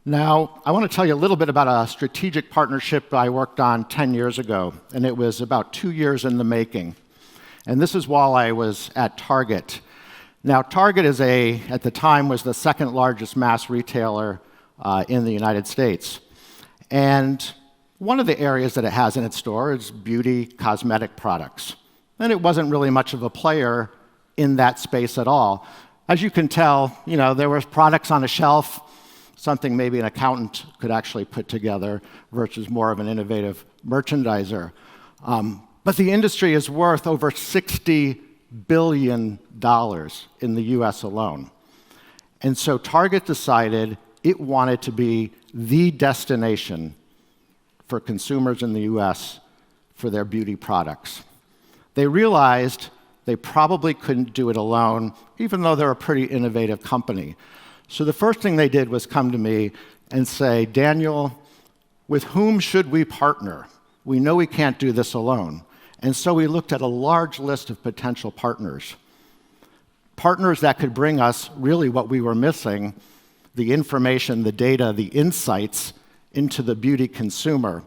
Now, I want to tell you a little bit about a strategic partnership I worked on 10 years ago, and it was about 2 years in the making. And this is while I was at Target. Now, Target at the time, was the second largest mass retailer in the United States. And one of the areas that it has in its store is beauty cosmetic products. And it wasn't really much of a player in that space at all. As you can tell, there were products on a shelf, something maybe an accountant could actually put together versus more of an innovative merchandiser. But the industry is worth over $60 billion in the US alone. And so Target decided it wanted to be the destination for consumers in the US for their beauty products. They realized they probably couldn't do it alone, even though they're a pretty innovative company. So the first thing they did was come to me and say, Daniel, with whom should we partner? We know we can't do this alone. And so we looked at a large list of potential partners. Partners that could bring us really what we were missing, the information, the data, the insights into the beauty consumer.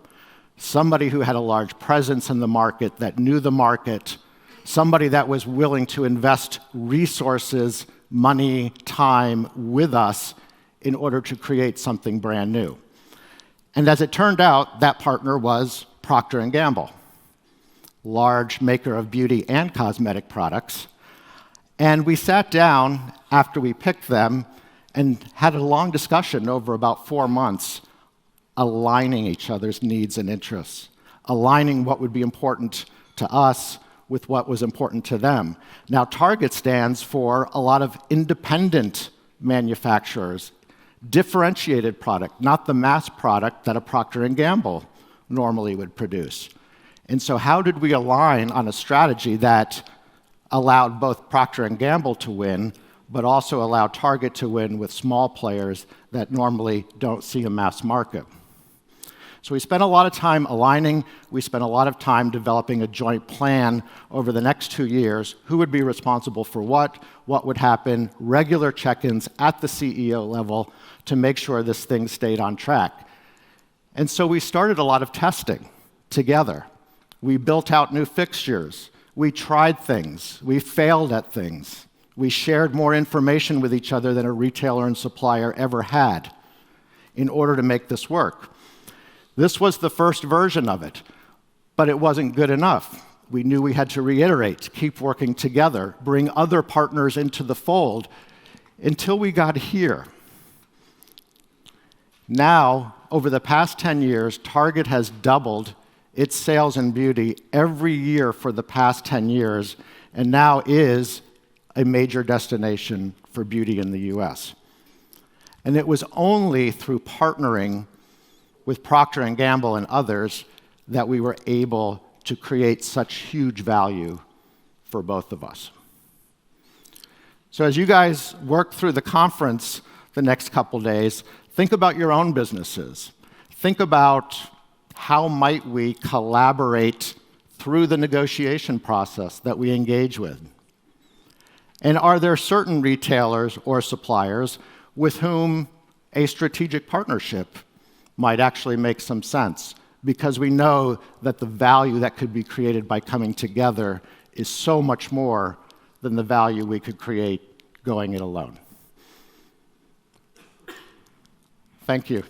Somebody who had a large presence in the market, that knew the market, somebody that was willing to invest resources, money, time with us in order to create something brand new. And as it turned out, that partner was Procter & Gamble, large maker of beauty and cosmetic products. And we sat down after we picked them and had a long discussion over about 4 months, aligning each other's needs and interests, aligning what would be important to us with what was important to them. Now, Target stands for a lot of independent manufacturers, differentiated product, not the mass product that a Procter & Gamble normally would produce. And so how did we align on a strategy that allowed both Procter & Gamble to win, but also allowed Target to win with small players that normally don't see a mass market? So we spent a lot of time aligning. We spent a lot of time developing a joint plan over the next 2 years. Who would be responsible for what would happen, regular check-ins at the CEO level to make sure this thing stayed on track. And so we started a lot of testing together. We built out new fixtures. We tried things. We failed at things. We shared more information with each other than a retailer and supplier ever had in order to make this work. This was the first version of it, but it wasn't good enough. We knew we had to reiterate, keep working together, bring other partners into the fold until we got here. Now, over the past 10 years, Target has doubled its sales in beauty every year for the past 10 years, and now is a major destination for beauty in the US. And it was only through partnering with Procter & Gamble and others that we were able to create such huge value for both of us. So as you guys work through the conference the next couple days, think about your own businesses. Think about how might we collaborate through the negotiation process that we engage with. And are there certain retailers or suppliers with whom a strategic partnership might actually make some sense, because we know that the value that could be created by coming together is so much more than the value we could create going it alone. Thank you.